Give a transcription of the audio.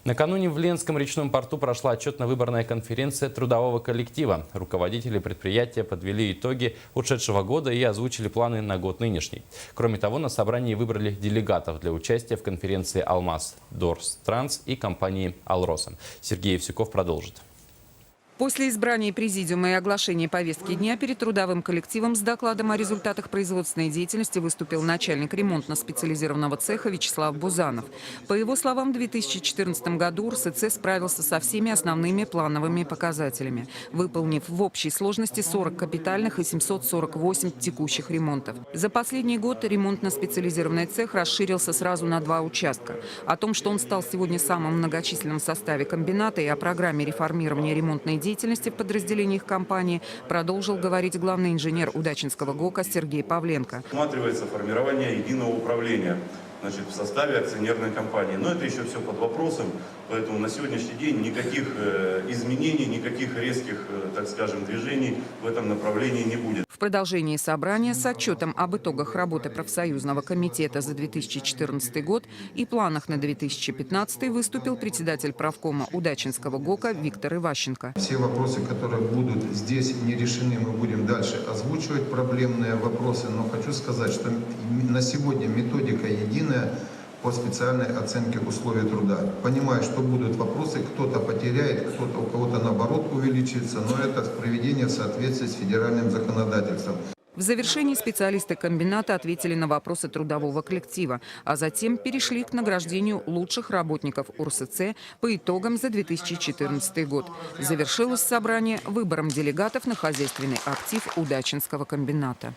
Накануне в Ленском речном порту прошла отчетно-выборная конференция трудового коллектива. Руководители предприятия подвели итоги ушедшего года и озвучили планы на год нынешний. Кроме того, на собрании выбрали делегатов для участия в конференции «Алмаз», «Дорс Транс» и компании «Алроса». Сергей Евсюков продолжит. После избрания президиума и оглашения повестки дня перед трудовым коллективом с докладом о результатах производственной деятельности выступил начальник ремонтно-специализированного цеха Вячеслав Бузанов. По его словам, в 2014 году РСЦ справился со всеми основными плановыми показателями, выполнив в общей сложности 40 капитальных и 748 текущих ремонтов. За последний год ремонтно-специализированный цех расширился сразу на 2 участка. О том, что он стал сегодня самым многочисленным в составе комбината, и о программе реформирования ремонтной деятельности в подразделениях компании продолжил говорить главный инженер Удачинского ГОКа Сергей Павленко. Рассматривается формирование единого управления в составе акционерной компании. Но это еще все под вопросом, поэтому на сегодняшний день никаких изменений, никаких резких, так скажем, движений в этом направлении не будет. В продолжении собрания с отчетом об итогах работы профсоюзного комитета за 2014 год и планах на 2015 выступил председатель правкома Удачинского ГОКа Виктор Иващенко. Все вопросы, которые будут здесь не решены, мы будем дальше озвучивать проблемные вопросы. Но хочу сказать, что на сегодня методика единая по специальной оценке условий труда. Понимаю, что будут вопросы, кто-то потеряет, кто-то, у кого-то наоборот увеличится, но это проведение в соответствии с федеральным законодательством. В завершении специалисты комбината ответили на вопросы трудового коллектива, а затем перешли к награждению лучших работников УРСЦ по итогам за 2014 год. Завершилось собрание выбором делегатов на хозяйственный актив Удачинского комбината.